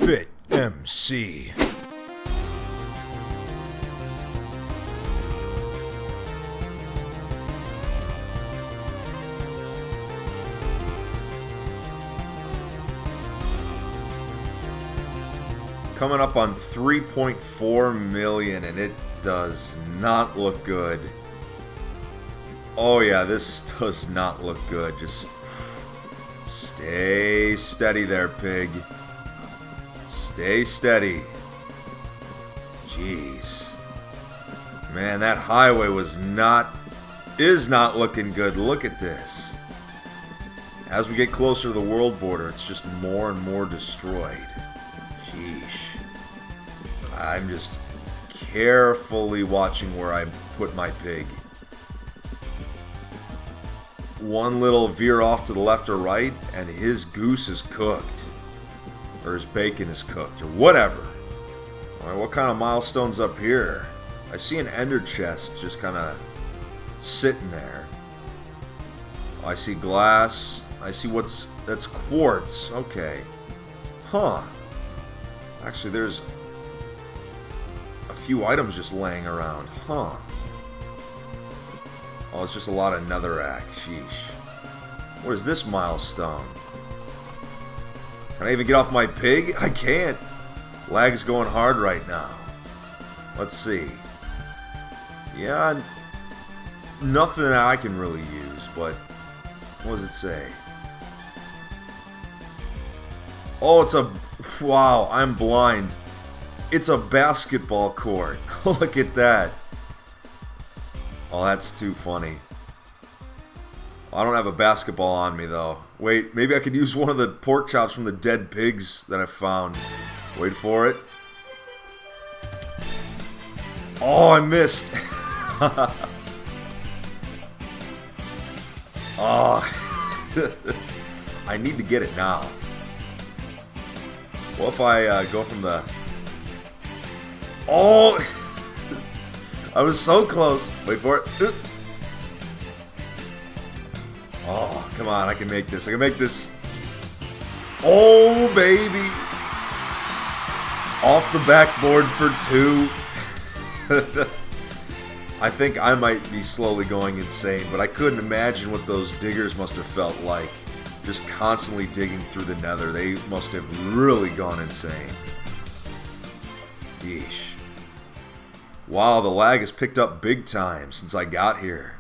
FitMC. Coming up on 3.4 million, and it does not look good. Oh yeah, this does not look good. Just stay steady there, pig. Stay steady. Jeez. Man, that highway is not looking good. Look at this. As we get closer to the world border, it's just more and more destroyed. Sheesh. I'm just carefully watching where I put my pig. One little veer off to the left or right, and his goose is cooked. Or his bacon is cooked, or whatever. Alright, what kind of milestones up here? I see an ender chest just kind of sitting there. I see glass. I see that's quartz. Okay. Huh. Actually, there's a few items just laying around. Huh. Oh, it's just a lot of netherrack. Sheesh. What is this milestone? Can I even get off my pig? I can't. Lag's going hard right now. Let's see. Yeah, nothing that I can really use, but what does it say? Oh, it's a... Wow, I'm blind. It's a basketball court. Look at that. Oh, that's too funny. I don't have a basketball on me, though. Wait, maybe I could use one of the pork chops from the dead pigs that I found. Wait for it. Oh, I missed. Oh. I need to get it now. What if I go from the... Oh! I was so close. Wait for it. Oh, come on. I can make this. I can make this. Oh, baby. Off the backboard for 2. I think I might be slowly going insane, but I couldn't imagine what those diggers must have felt like. Just constantly digging through the nether. They must have really gone insane. Yeesh. Wow, the lag has picked up big time since I got here.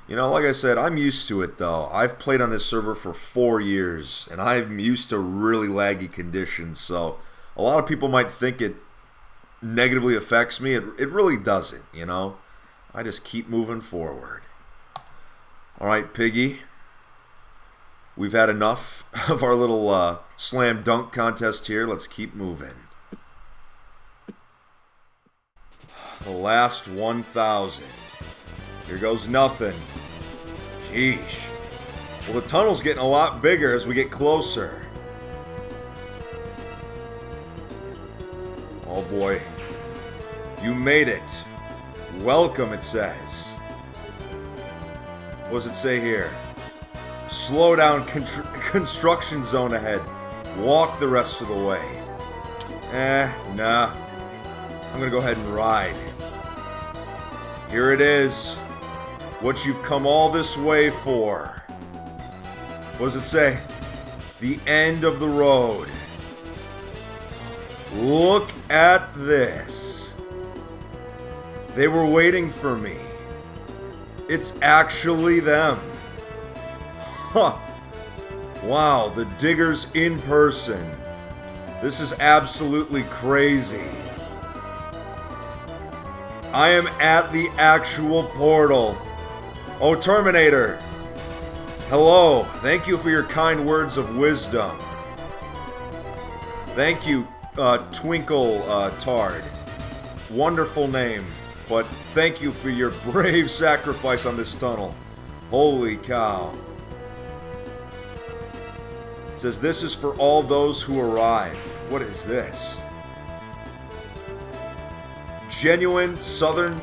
You know, like I said, I'm used to it though. I've played on this server for 4 years, and I'm used to really laggy conditions, so a lot of people might think it negatively affects me. It really doesn't, you know? I just keep moving forward. Alright, piggy. We've had enough of our little slam dunk contest here. Let's keep moving. The last 1,000. Here goes nothing. Sheesh. Well, the tunnel's getting a lot bigger as we get closer. Oh boy. You made it. Welcome, it says. What does it say here? Slow down, construction zone ahead. Walk the rest of the way. Nah. I'm gonna go ahead and ride. Here it is. What you've come all this way for. What does it say? The end of the road. Look at this. They were waiting for me. It's actually them. Huh. Wow, the diggers in person. This is absolutely crazy. I am at the actual portal. Oh, Terminator. Hello. Thank you for your kind words of wisdom. Thank you, Twinkle Tard. Wonderful name. But thank you for your brave sacrifice on this tunnel. Holy cow. It says this is for all those who arrive. What is this? Genuine Southern...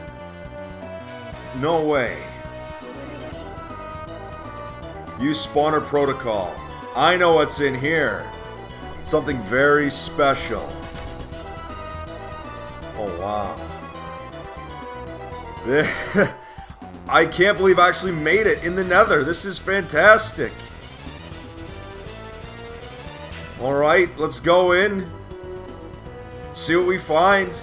No way. Use spawner protocol. I know what's in here. Something very special. Oh, wow. I can't believe I actually made it in the Nether. This is fantastic. Alright, let's go in. See what we find. It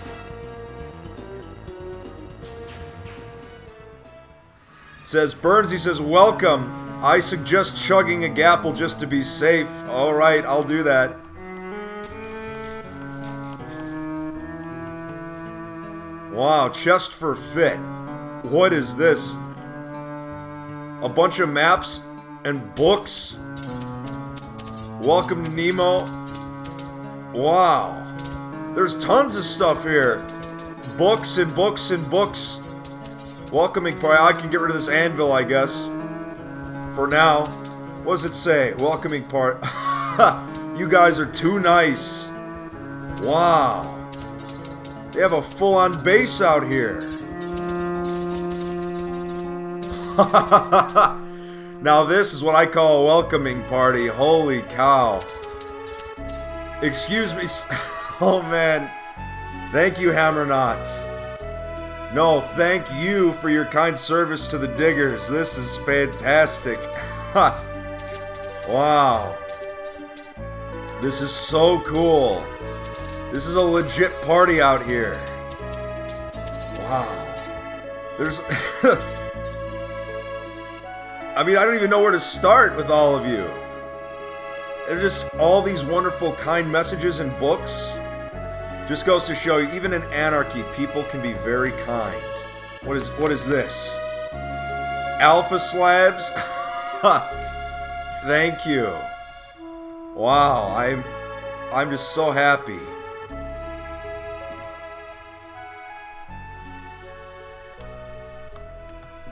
says, Burnsy says, welcome. I suggest chugging a gapple just to be safe. Alright, I'll do that. Wow, chest for fit. What is this? A bunch of maps and books. Welcome to Nemo. Wow. There's tons of stuff here. Books and books and books. Welcoming party. I can get rid of this anvil, I guess. For now. What does it say? Welcoming part. You guys are too nice. Wow. They have a full-on base out here. Now this is what I call a welcoming party. Holy cow. Excuse me. Oh man. Thank you, Hammerknot. No, thank you for your kind service to the diggers. This is fantastic. Wow. This is so cool. This is a legit party out here. Wow. There's... I mean, I don't even know where to start with all of you. There's just all these wonderful, kind messages and books. Just goes to show you, even in anarchy, people can be very kind. What is this? Alpha slabs? Thank you. Wow, I'm just so happy.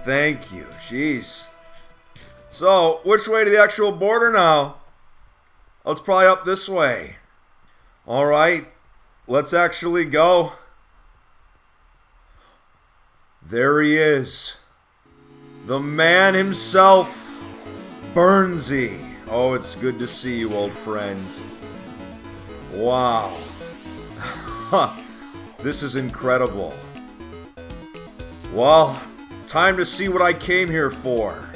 Thank you. Jeez. So, which way to the actual border now? Oh, it's probably up this way. Alright. Let's actually go. There he is. The man himself. Burnsy. Oh, it's good to see you, old friend. Wow. This is incredible. Well, time to see what I came here for.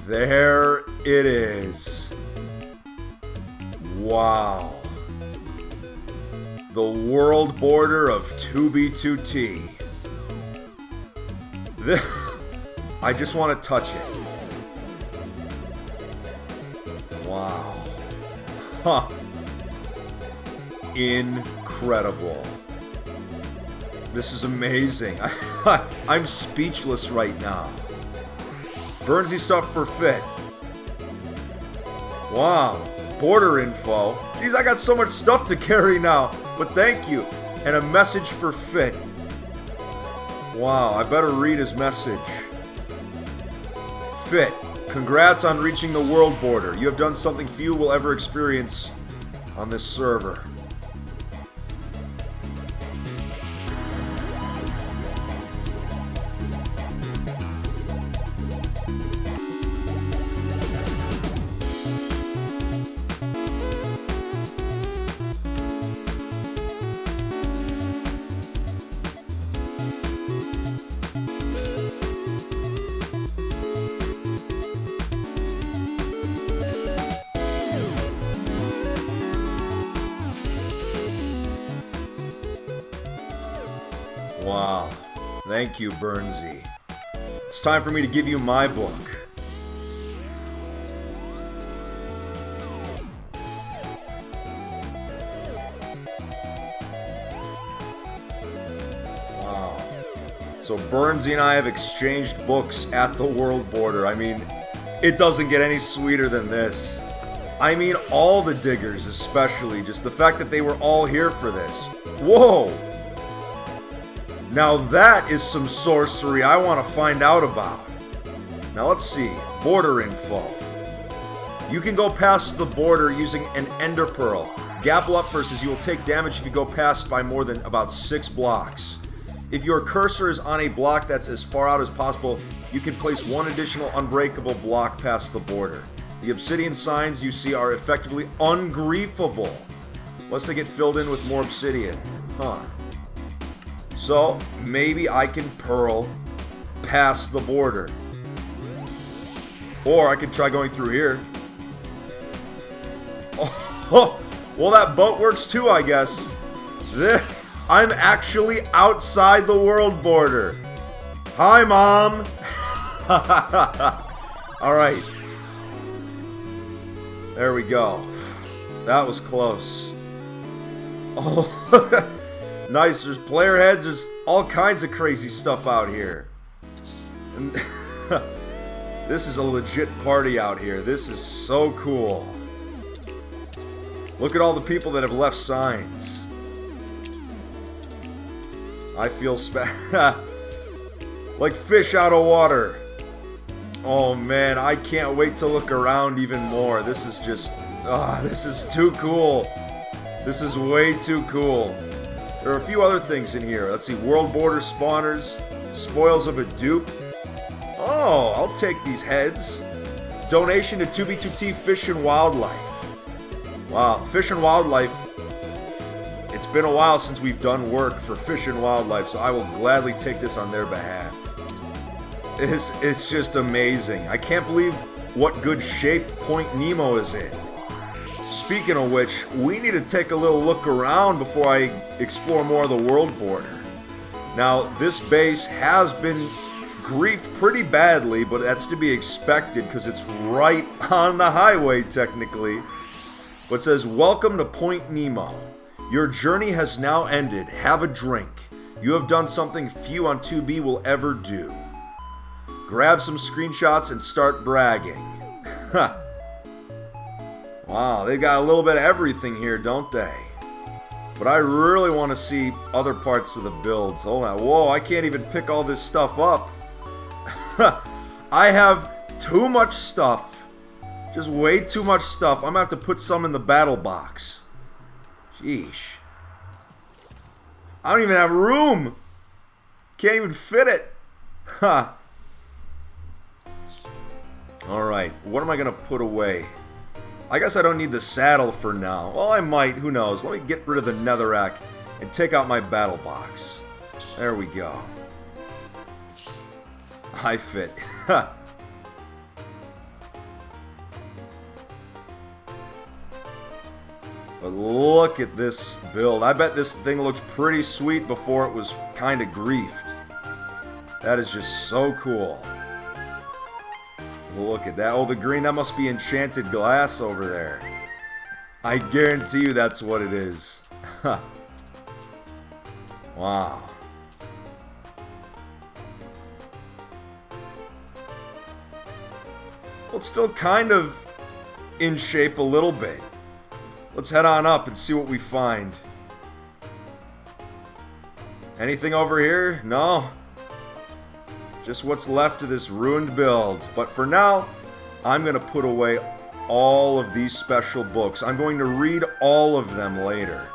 There it is. Wow. The world border of 2B2T. I just want to touch it. Wow. Huh. Incredible. This is amazing. I'm speechless right now. Burnsy stuff for fit. Wow. Border info. Jeez, I got so much stuff to carry now. But thank you. And a message for fit. Wow, I better read his message. Fit. Congrats on reaching the world border. You have done something few will ever experience on this server. Wow. Thank you, Burnsy. It's time for me to give you my book. Wow. So Burnsy and I have exchanged books at the world border. I mean, it doesn't get any sweeter than this. I mean, all the diggers especially. Just the fact that they were all here for this. Whoa! Now that is some sorcery I want to find out about. Now let's see. Border info. You can go past the border using an ender pearl. Gapple up first as you will take damage if you go past by more than about 6 blocks. If your cursor is on a block that's as far out as possible, you can place one additional unbreakable block past the border. The obsidian signs you see are effectively ungriefable, unless they get filled in with more obsidian. Huh. So, maybe I can pearl past the border. Or I could try going through here. Oh, well, that boat works too, I guess. I'm actually outside the world border. Hi, Mom. Alright. There we go. That was close. Oh, nice. There's player heads. There's all kinds of crazy stuff out here. And this is a legit party out here. This is so cool. Look at all the people that have left signs. I feel like fish out of water. Oh man, I can't wait to look around even more. This is just, this is too cool. This is way too cool. There are a few other things in here. Let's see, world border spawners, spoils of a dupe. Oh, I'll take these heads. Donation to 2B2T Fish and Wildlife. Wow, Fish and Wildlife. It's been a while since we've done work for Fish and Wildlife, so I will gladly take this on their behalf. It's just amazing. I can't believe what good shape Point Nemo is in. Speaking of which, we need to take a little look around before I explore more of the world border. Now, this base has been griefed pretty badly, but that's to be expected because it's right on the highway, technically. But it says, welcome to Point Nemo. Your journey has now ended. Have a drink. You have done something few on 2B will ever do. Grab some screenshots and start bragging. Wow, they've got a little bit of everything here, don't they? But I really want to see other parts of the builds. Hold on. Whoa, I can't even pick all this stuff up. I have too much stuff. Just way too much stuff. I'm going to have to put some in the battle box. Sheesh. I don't even have room. Can't even fit it. Ha. Alright, what am I going to put away? I guess I don't need the saddle for now. Well, I might. Who knows? Let me get rid of the netherrack and take out my battle box. There we go. I fit. But look at this build. I bet this thing looked pretty sweet before it was kind of griefed. That is just so cool. Look at that. Oh, the green. That must be enchanted glass over there. I guarantee you that's what it is. Wow. Well, it's still kind of in shape a little bit. Let's head on up and see what we find. Anything over here? No. Just what's left of this ruined build. But for now, I'm going to put away all of these special books. I'm going to read all of them later.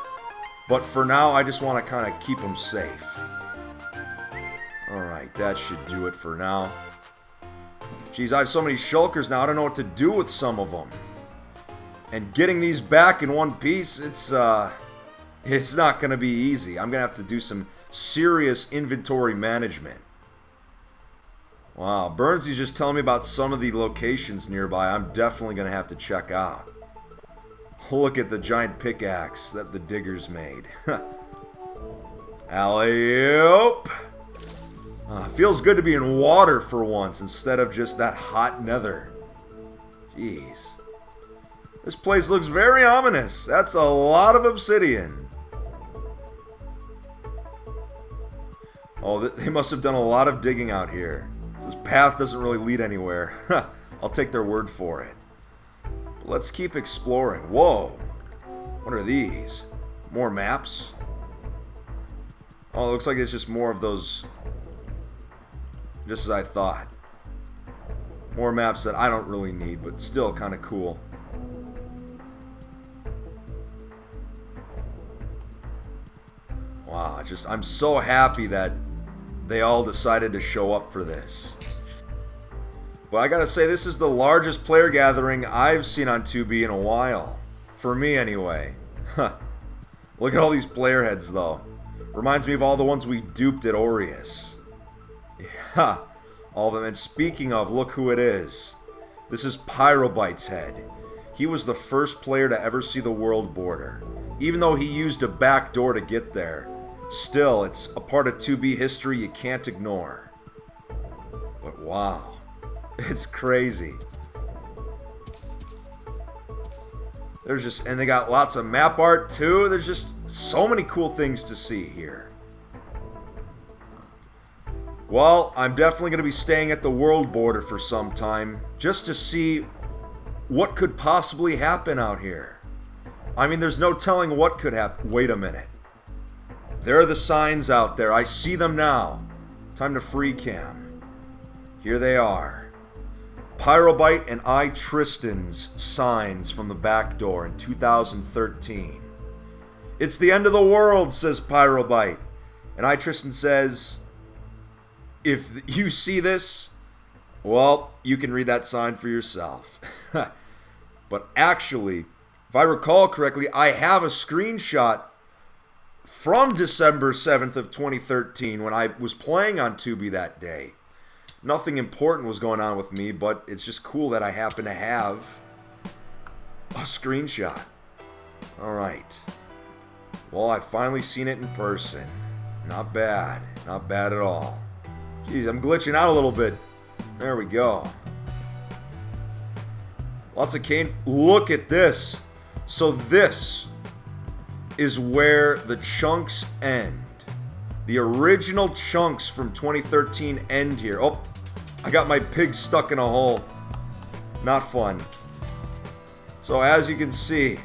But for now, I just want to kind of keep them safe. Alright, that should do it for now. Geez, I have so many shulkers now, I don't know what to do with some of them. And getting these back in one piece, it's not going to be easy. I'm going to have to do some serious inventory management. Wow, Burnsy's just telling me about some of the locations nearby I'm definitely going to have to check out. Look at the giant pickaxe that the diggers made. Alley-oop! Feels good to be in water for once instead of just that hot nether. Jeez. This place looks very ominous. That's a lot of obsidian. Oh, they must have done a lot of digging out here. This path doesn't really lead anywhere. I'll take their word for it. But let's keep exploring. Whoa. What are these? More maps? Oh, it looks like it's just more of those. Just as I thought. More maps that I don't really need, but still kind of cool. Wow, I'm so happy that they all decided to show up for this. But I gotta say, this is the largest player gathering I've seen on 2B in a while. For me, anyway. Look at all these player heads, though. Reminds me of all the ones we duped at Aureus. Yeah, all of them. And speaking of, look who it is. This is Pyrobyte's head. He was the first player to ever see the world border. Even though he used a back door to get there, still, it's a part of 2B history you can't ignore. But wow. It's crazy. There's just, and they got lots of map art too. There's just so many cool things to see here. Well, I'm definitely going to be staying at the world border for some time just to see what could possibly happen out here. I mean, there's no telling what could happen. Wait a minute. There are the signs out there. I see them now. Time to free cam. Here they are. Pyrobyte and I Tristan's signs from the back door in 2013. It's the end of the world, says Pyrobyte. And I Tristan says, if you see this, well, you can read that sign for yourself. But actually, if I recall correctly, I have a screenshot from December 7th of 2013 when I was playing on 2B that day. Nothing important was going on with me, but it's just cool that I happen to have a screenshot. Alright. Well, I've finally seen it in person. Not bad. Not bad at all. Jeez, I'm glitching out a little bit. There we go. Lots of cane. Look at this. So this is where the chunks end. The original chunks from 2013 end here. Oh, I got my pig stuck in a hole. Not fun. So as you can see,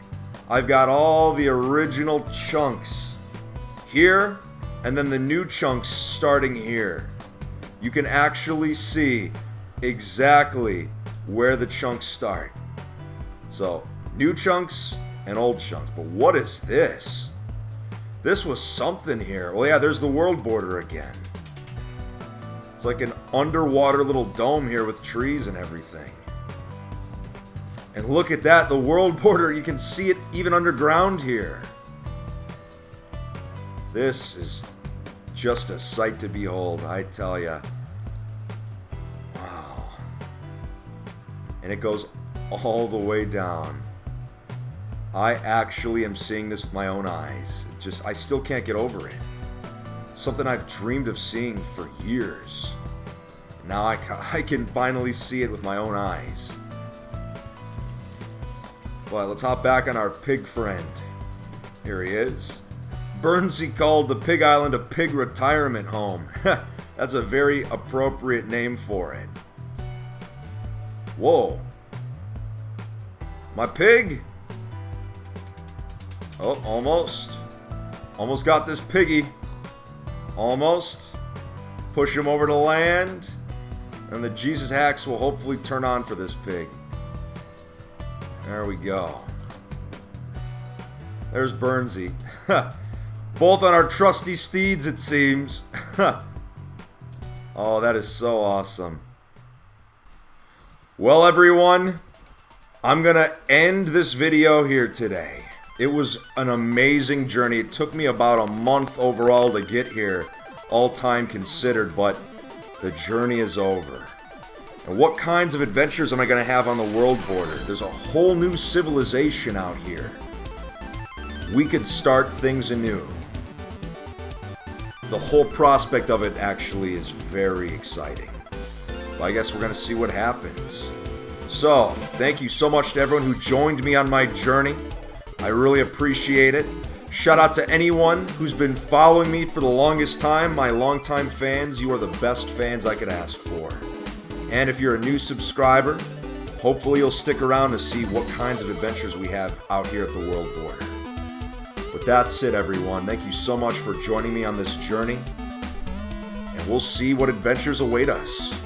I've got all the original chunks here, and then the new chunks starting here. You can actually see exactly where the chunks start. So, new chunks and old chunks. But what is this? This was something here. Well, yeah, there's the world border again. It's like an underwater little dome here with trees and everything. And look at that, the world border, you can see it even underground here. This is just a sight to behold, I tell ya. Wow. And it goes all the way down. I actually am seeing this with my own eyes. I still can't get over it. Something I've dreamed of seeing for years. Now I can finally see it with my own eyes. Well, let's hop back on our pig friend. Here he is. Burnsy called the Pig Island a pig retirement home. That's a very appropriate name for it. Whoa. My pig? Oh, almost. Almost got this piggy. Almost. Push him over to land. And the Jesus hacks will hopefully turn on for this pig. There we go. There's Burnsy. Both on our trusty steeds, it seems. Oh, that is so awesome. Well, everyone, I'm going to end this video here today. It was an amazing journey. It took me about a month overall to get here, all time considered, but the journey is over. And what kinds of adventures am I going to have on the world border? There's a whole new civilization out here. We could start things anew. The whole prospect of it actually is very exciting. But I guess we're going to see what happens. So, thank you so much to everyone who joined me on my journey. I really appreciate it. Shout out to anyone who's been following me for the longest time. My longtime fans, you are the best fans I could ask for. And if you're a new subscriber, hopefully you'll stick around to see what kinds of adventures we have out here at the world border. But that's it, everyone. Thank you so much for joining me on this journey. And we'll see what adventures await us.